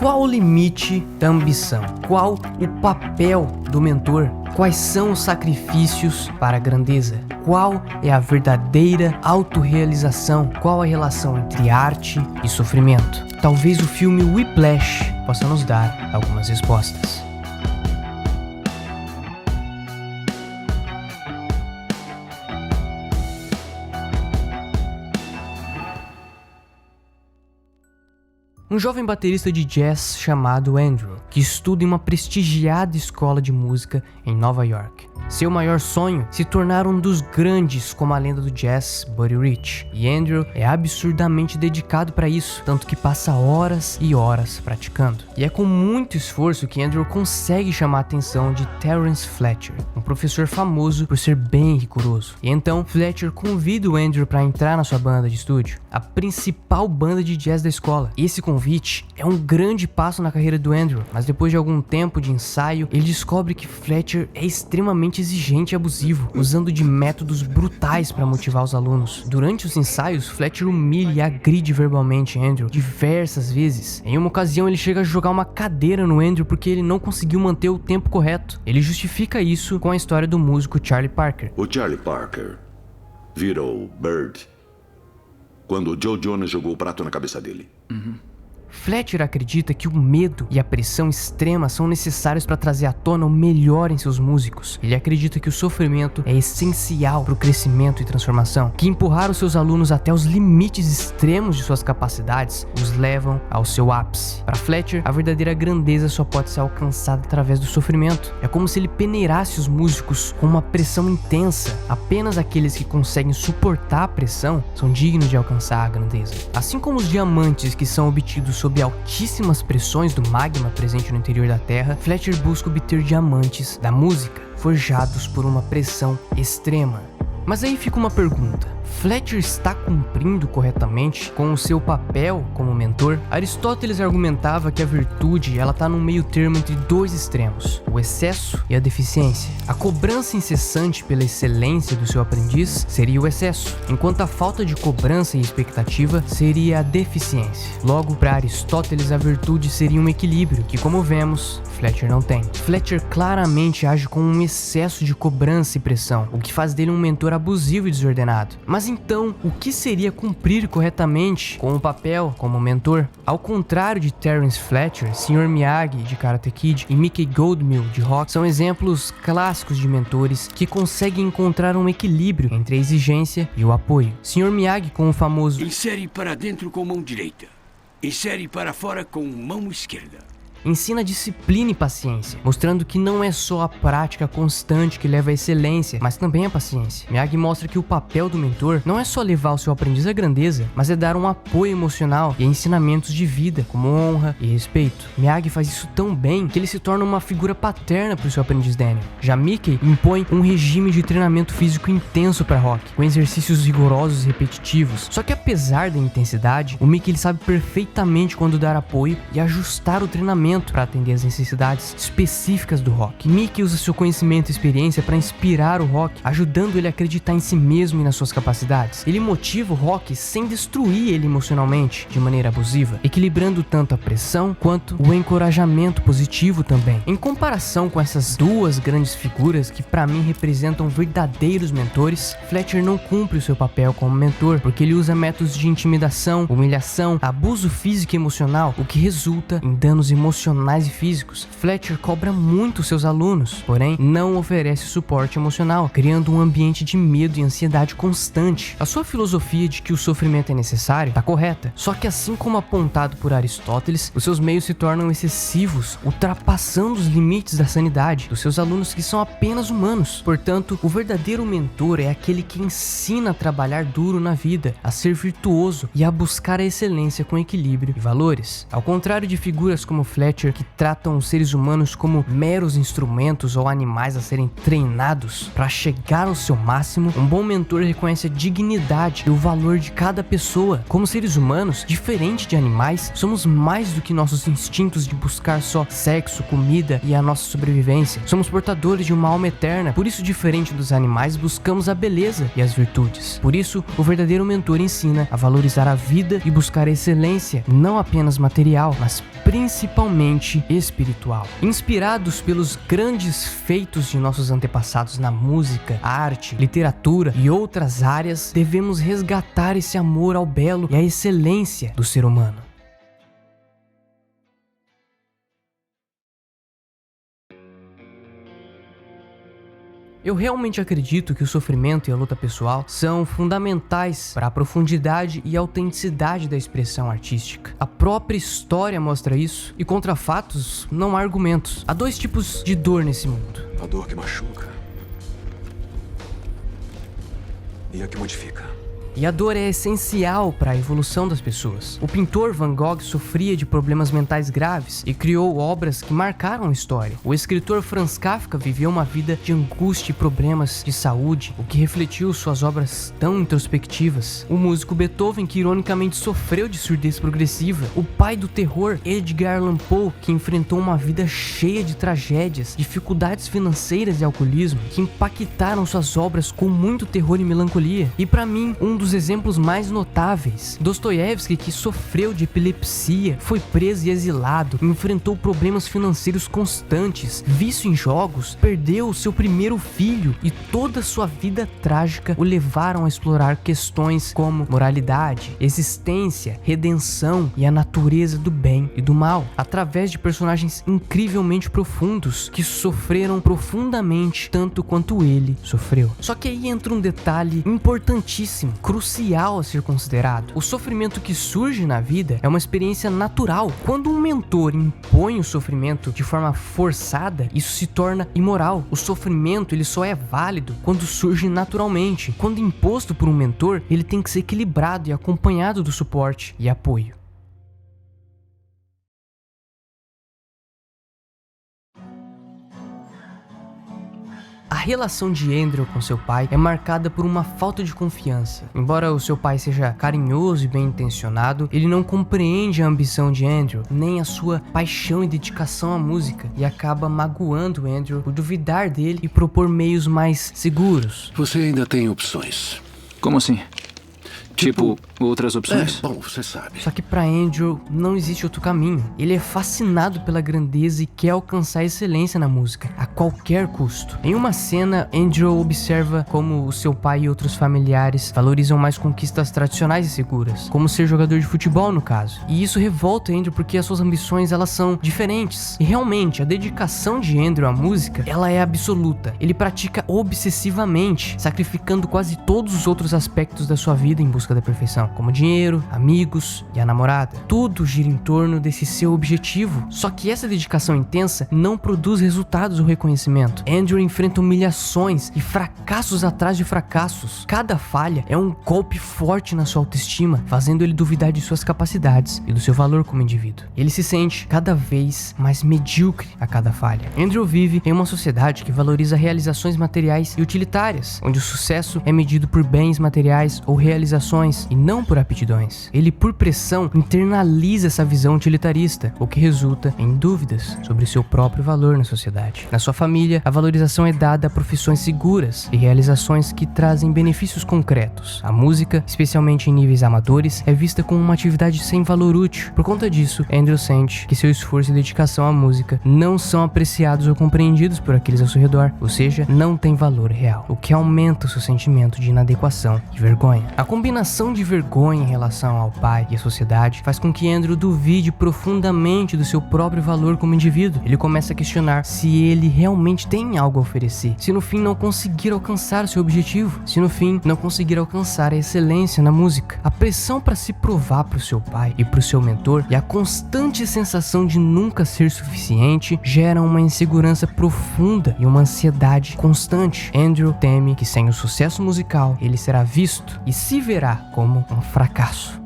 Qual o limite da ambição? Qual o papel do mentor? Quais são os sacrifícios para a grandeza? Qual é a verdadeira autorrealização? Qual a relação entre arte e sofrimento? Talvez o filme Whiplash possa nos dar algumas respostas. Um jovem baterista de jazz chamado Andrew, que estuda em uma prestigiada escola de música em Nova York. Seu maior sonho se tornar um dos grandes como a lenda do jazz, Buddy Rich. E Andrew é absurdamente dedicado para isso, tanto que passa horas e horas praticando. E é com muito esforço que Andrew consegue chamar a atenção de Terence Fletcher, um professor famoso por ser bem rigoroso. E então Fletcher convida o Andrew para entrar na sua banda de estúdio, a principal banda de jazz da escola. E esse convite é um grande passo na carreira do Andrew, mas depois de algum tempo de ensaio, ele descobre que Fletcher é extremamente exigente e abusivo, usando de métodos brutais para motivar os alunos. Durante os ensaios, Fletcher humilha e agride verbalmente Andrew diversas vezes. Em uma ocasião, ele chega a jogar uma cadeira no Andrew porque ele não conseguiu manter o tempo correto. Ele justifica isso com a história do músico Charlie Parker. O Charlie Parker virou Bird quando o Joe Jonas jogou o prato na cabeça dele. Fletcher acredita que o medo e a pressão extrema são necessários para trazer à tona o melhor em seus músicos. Ele acredita que o sofrimento é essencial para o crescimento e transformação, que empurrar os seus alunos até os limites extremos de suas capacidades os levam ao seu ápice. Para Fletcher, a verdadeira grandeza só pode ser alcançada através do sofrimento. É como se ele peneirasse os músicos com uma pressão intensa. Apenas aqueles que conseguem suportar a pressão são dignos de alcançar a grandeza. Assim como os diamantes que são obtidos sob altíssimas pressões do magma presente no interior da Terra, Fletcher busca obter diamantes da música, forjados por uma pressão extrema. Mas aí fica uma pergunta: Fletcher está cumprindo corretamente com o seu papel como mentor? Aristóteles argumentava que a virtude está num meio termo entre dois extremos, o excesso e a deficiência. A cobrança incessante pela excelência do seu aprendiz seria o excesso, enquanto a falta de cobrança e expectativa seria a deficiência. Logo, para Aristóteles, a virtude seria um equilíbrio que, como vemos, Fletcher não tem. Fletcher claramente age com um excesso de cobrança e pressão, o que faz dele um mentor abusivo e desordenado. Mas então, o que seria cumprir corretamente com o papel como mentor? Ao contrário de Terence Fletcher, Sr. Miyagi de Karate Kid e Mickey Goldmill de Rock são exemplos clássicos de mentores que conseguem encontrar um equilíbrio entre a exigência e o apoio. Sr. Miyagi com o famoso insere para dentro com mão direita, insere para fora com mão esquerda. Ensina disciplina e paciência, mostrando que não é só a prática constante que leva à excelência, mas também a paciência. Miyagi mostra que o papel do mentor não é só levar o seu aprendiz à grandeza, mas é dar um apoio emocional e ensinamentos de vida, como honra e respeito. Miyagi faz isso tão bem que ele se torna uma figura paterna para o seu aprendiz Daniel. Já Mickey impõe um regime de treinamento físico intenso para Rock, com exercícios rigorosos e repetitivos. Só que apesar da intensidade, o Mickey ele sabe perfeitamente quando dar apoio e ajustar o treinamento para atender às necessidades específicas do Rock. Mickey usa seu conhecimento e experiência para inspirar o Rock, ajudando ele a acreditar em si mesmo e nas suas capacidades. Ele motiva o Rock sem destruir ele emocionalmente de maneira abusiva, equilibrando tanto a pressão quanto o encorajamento positivo também. Em comparação com essas duas grandes figuras que para mim representam verdadeiros mentores, Fletcher não cumpre o seu papel como mentor, porque ele usa métodos de intimidação, humilhação, abuso físico e emocional, o que resulta em danos emocionais e físicos. Fletcher cobra muito seus alunos, porém não oferece suporte emocional, criando um ambiente de medo e ansiedade constante. A sua filosofia de que o sofrimento é necessário está correta, só que assim como apontado por Aristóteles, os seus meios se tornam excessivos, ultrapassando os limites da sanidade dos seus alunos, que são apenas humanos. Portanto, o verdadeiro mentor é aquele que ensina a trabalhar duro na vida, a ser virtuoso e a buscar a excelência com equilíbrio e valores. Ao contrário de figuras como Fletcher Fletcher, que tratam os seres humanos como meros instrumentos ou animais a serem treinados para chegar ao seu máximo, um bom mentor reconhece a dignidade e o valor de cada pessoa. Como seres humanos, diferente de animais, somos mais do que nossos instintos de buscar só sexo, comida e a nossa sobrevivência. Somos portadores de uma alma eterna, por isso, diferente dos animais, buscamos a beleza e as virtudes. Por isso, o verdadeiro mentor ensina a valorizar a vida e buscar a excelência, não apenas material, mas principalmente espiritual. Inspirados pelos grandes feitos de nossos antepassados na música, arte, literatura e outras áreas, devemos resgatar esse amor ao belo e à excelência do ser humano. Eu realmente acredito que o sofrimento e a luta pessoal são fundamentais para a profundidade e autenticidade da expressão artística. A própria história mostra isso, e contra fatos não há argumentos. Há dois tipos de dor nesse mundo. A dor que machuca e a que modifica. E a dor é essencial para a evolução das pessoas. O pintor Van Gogh sofria de problemas mentais graves e criou obras que marcaram a história. O escritor Franz Kafka viveu uma vida de angústia e problemas de saúde, o que refletiu suas obras tão introspectivas. O músico Beethoven, que ironicamente sofreu de surdez progressiva. O pai do terror, Edgar Allan Poe, que enfrentou uma vida cheia de tragédias, dificuldades financeiras e alcoolismo, que impactaram suas obras com muito terror e melancolia. E para mim, um dos exemplos mais notáveis, Dostoiévski, que sofreu de epilepsia, foi preso e exilado, enfrentou problemas financeiros constantes, vício em jogos, perdeu o seu primeiro filho e toda sua vida trágica o levaram a explorar questões como moralidade, existência, redenção e a natureza do bem e do mal, através de personagens incrivelmente profundos que sofreram profundamente tanto quanto ele sofreu. Só que aí entra um detalhe importantíssimo, crucial a ser considerado. O sofrimento que surge na vida é uma experiência natural. Quando um mentor impõe o sofrimento de forma forçada, isso se torna imoral. O sofrimento, ele só é válido quando surge naturalmente. Quando imposto por um mentor, ele tem que ser equilibrado e acompanhado do suporte e apoio. A relação de Andrew com seu pai é marcada por uma falta de confiança. Embora o seu pai seja carinhoso e bem intencionado, ele não compreende a ambição de Andrew, nem a sua paixão e dedicação à música, e acaba magoando Andrew por duvidar dele e propor meios mais seguros. Você ainda tem opções. Como assim? Tipo, outras opções? Bom, você sabe. Só que para Andrew não existe outro caminho. Ele é fascinado pela grandeza e quer alcançar a excelência na música, a qualquer custo. Em uma cena, Andrew observa como o seu pai e outros familiares valorizam mais conquistas tradicionais e seguras, como ser jogador de futebol no caso. E isso revolta Andrew porque as suas ambições, elas são diferentes. E realmente, a dedicação de Andrew à música, ela é absoluta. Ele pratica obsessivamente, sacrificando quase todos os outros aspectos da sua vida em busca da perfeição, como dinheiro, amigos e a namorada. Tudo gira em torno desse seu objetivo. Só que essa dedicação intensa não produz resultados ou reconhecimento. Andrew enfrenta humilhações e fracassos atrás de fracassos. Cada falha é um golpe forte na sua autoestima, fazendo ele duvidar de suas capacidades e do seu valor como indivíduo. Ele se sente cada vez mais medíocre a cada falha. Andrew vive em uma sociedade que valoriza realizações materiais e utilitárias, onde o sucesso é medido por bens materiais ou realizações e não por aptidões. Ele, por pressão, internaliza essa visão utilitarista, o que resulta em dúvidas sobre seu próprio valor na sociedade. Na sua família, a valorização é dada a profissões seguras e realizações que trazem benefícios concretos. A música, especialmente em níveis amadores, é vista como uma atividade sem valor útil. Por conta disso, Andrew sente que seu esforço e dedicação à música não são apreciados ou compreendidos por aqueles ao seu redor, ou seja, não tem valor real, o que aumenta o seu sentimento de inadequação e vergonha. A combinação de vergonha em relação ao pai e à sociedade faz com que Andrew duvide profundamente do seu próprio valor como indivíduo. Ele começa a questionar se ele realmente tem algo a oferecer, se no fim não conseguir alcançar seu objetivo, se no fim não conseguir alcançar a excelência na música. A pressão para se provar para o seu pai e para o seu mentor e a constante sensação de nunca ser suficiente geram uma insegurança profunda e uma ansiedade constante. Andrew teme que sem o sucesso musical ele será visto e se verá como um fracasso.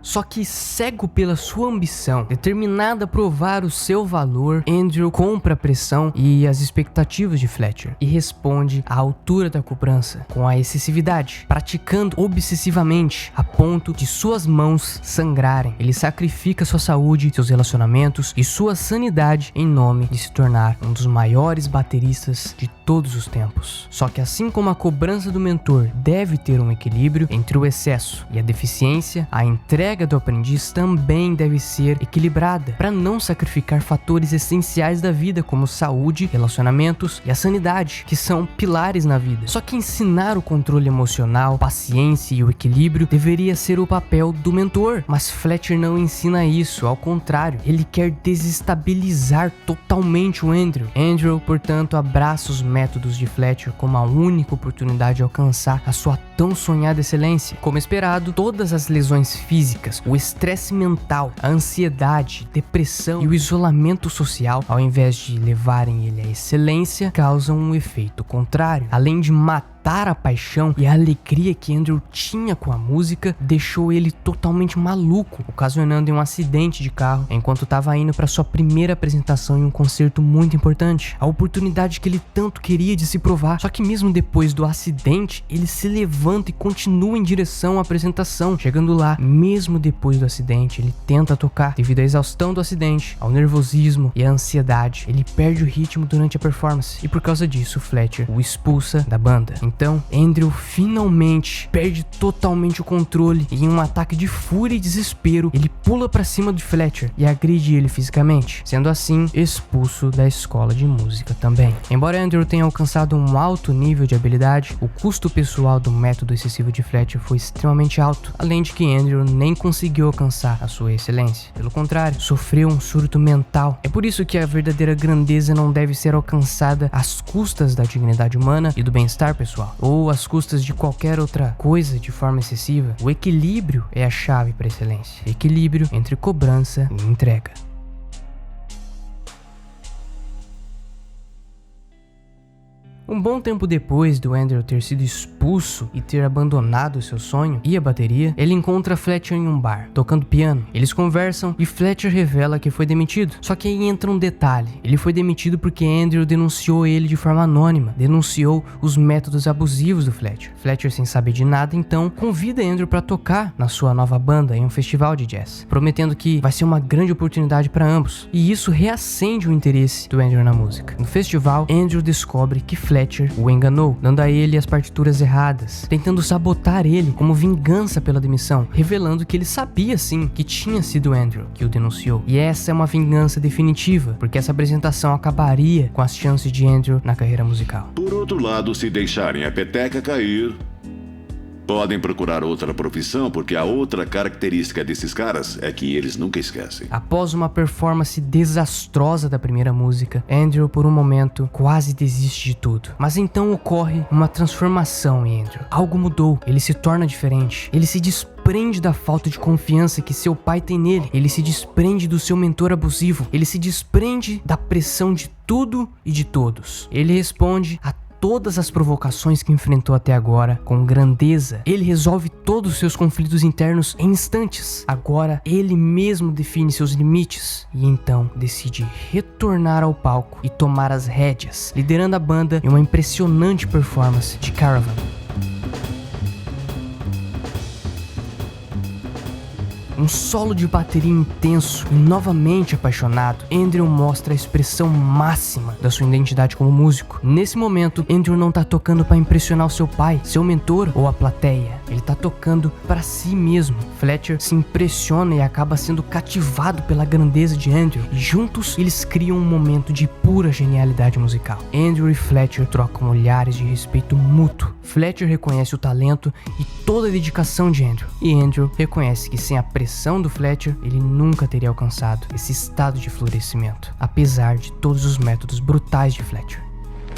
Só que cego pela sua ambição, determinado a provar o seu valor, Andrew compra a pressão e as expectativas de Fletcher e responde à altura da cobrança, com a excessividade, praticando obsessivamente a ponto de suas mãos sangrarem. Ele sacrifica sua saúde, seus relacionamentos e sua sanidade em nome de se tornar um dos maiores bateristas de todos os tempos. Só que assim como a cobrança do mentor deve ter um equilíbrio entre o excesso e a deficiência, a entrega do aprendiz também deve ser equilibrada para não sacrificar fatores essenciais da vida como saúde, relacionamentos e a sanidade, que são pilares na vida. Só que ensinar o controle emocional, paciência e o equilíbrio deveria ser o papel do mentor, mas Fletcher não ensina isso, ao contrário, ele quer desestabilizar totalmente o Andrew. Andrew, portanto, abraça os métodos de Fletcher como a única oportunidade de alcançar a sua tão sonhada excelência. Como esperado, todas as lesões físicas, o estresse mental, a ansiedade, depressão e o isolamento social, ao invés de levarem ele à excelência, causam um efeito contrário. Além de matar a paixão e a alegria que Andrew tinha com a música, deixou ele totalmente maluco, ocasionando um acidente de carro enquanto estava indo para sua primeira apresentação em um concerto muito importante, a oportunidade que ele tanto queria de se provar. Só que mesmo depois do acidente, ele se levanta e continua em direção à apresentação. Chegando lá, mesmo depois do acidente, ele tenta tocar. Devido à exaustão do acidente, ao nervosismo e à ansiedade, ele perde o ritmo durante a performance, e por causa disso, Fletcher o expulsa da banda. Então, Andrew finalmente perde totalmente o controle e, em um ataque de fúria e desespero, ele pula pra cima de Fletcher e agride ele fisicamente, sendo assim expulso da escola de música também. Embora Andrew tenha alcançado um alto nível de habilidade, o custo pessoal do método excessivo de Fletcher foi extremamente alto, além de que Andrew nem conseguiu alcançar a sua excelência. Pelo contrário, sofreu um surto mental. É por isso que a verdadeira grandeza não deve ser alcançada às custas da dignidade humana e do bem-estar pessoal, ou às custas de qualquer outra coisa de forma excessiva. O equilíbrio é a chave para a excelência. Equilíbrio entre cobrança e entrega. Um bom tempo depois do Andrew ter sido expulso e ter abandonado seu sonho e a bateria, ele encontra Fletcher em um bar, tocando piano. Eles conversam e Fletcher revela que foi demitido. Só que aí entra um detalhe: ele foi demitido porque Andrew denunciou ele de forma anônima, denunciou os métodos abusivos do Fletcher. Fletcher, sem saber de nada, então, convida Andrew para tocar na sua nova banda em um festival de jazz, prometendo que vai ser uma grande oportunidade para ambos. E isso reacende o interesse do Andrew na música. No festival, Andrew descobre que Fletcher o enganou, dando a ele as partituras erradas, tentando sabotar ele como vingança pela demissão, revelando que ele sabia sim que tinha sido Andrew que o denunciou. E essa é uma vingança definitiva, porque essa apresentação acabaria com as chances de Andrew na carreira musical. Por outro lado, se deixarem a peteca cair, podem procurar outra profissão, porque a outra característica desses caras é que eles nunca esquecem. Após uma performance desastrosa da primeira música, Andrew por um momento quase desiste de tudo. Mas então ocorre uma transformação em Andrew. Algo mudou, ele se torna diferente, ele se desprende da falta de confiança que seu pai tem nele, ele se desprende do seu mentor abusivo, ele se desprende da pressão de tudo e de todos. Ele responde a todas as provocações que enfrentou até agora com grandeza. Ele resolve todos os seus conflitos internos em instantes. Agora ele mesmo define seus limites e então decide retornar ao palco e tomar as rédeas, liderando a banda em uma impressionante performance de Caravan. Um solo de bateria intenso e novamente apaixonado, Andrew mostra a expressão máxima da sua identidade como músico. Nesse momento, Andrew não tá tocando para impressionar o seu pai, seu mentor ou a plateia. Ele tá tocando para si mesmo. Fletcher se impressiona e acaba sendo cativado pela grandeza de Andrew, e juntos eles criam um momento de pura genialidade musical. Andrew e Fletcher trocam olhares de respeito mútuo. Fletcher reconhece o talento e toda a dedicação de Andrew, e Andrew reconhece que sem a pressão do Fletcher, ele nunca teria alcançado esse estado de florescimento, apesar de todos os métodos brutais de Fletcher.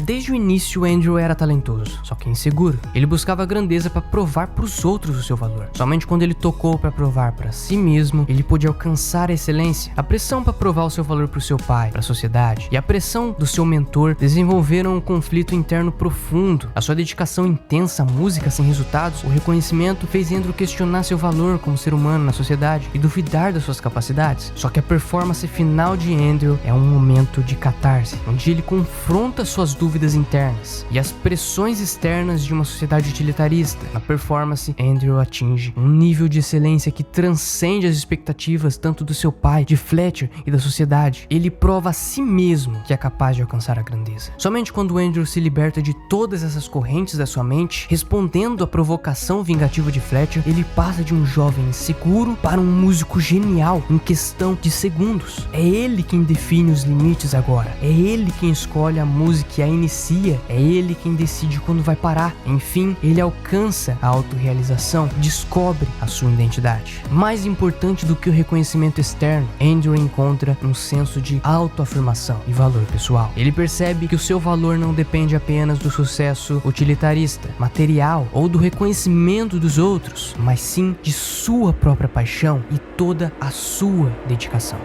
Desde o início, Andrew era talentoso, só que inseguro. Ele buscava a grandeza para provar para os outros o seu valor. Somente quando ele tocou para provar para si mesmo, ele pôde alcançar a excelência. A pressão para provar o seu valor para o seu pai, para a sociedade, e a pressão do seu mentor desenvolveram um conflito interno profundo. A sua dedicação intensa à música sem resultados, o reconhecimento fez Andrew questionar seu valor como ser humano na sociedade e duvidar das suas capacidades. Só que a performance final de Andrew é um momento de catarse, onde ele confronta suas dúvidas internas e as pressões externas de uma sociedade utilitarista. Na performance, Andrew atinge um nível de excelência que transcende as expectativas tanto do seu pai, de Fletcher e da sociedade. Ele prova a si mesmo que é capaz de alcançar a grandeza. Somente quando Andrew se liberta de todas essas correntes da sua mente, respondendo à provocação vingativa de Fletcher, ele passa de um jovem inseguro para um músico genial em questão de segundos. É ele quem define os limites agora. É ele quem escolhe a música e a inicia. É ele quem decide quando vai parar. Enfim, ele alcança a autorrealização, descobre a sua identidade. Mais importante do que o reconhecimento externo, Andrew encontra um senso de autoafirmação e valor pessoal. Ele percebe que o seu valor não depende apenas do sucesso utilitarista, material ou do reconhecimento dos outros, mas sim de sua própria paixão e toda a sua dedicação.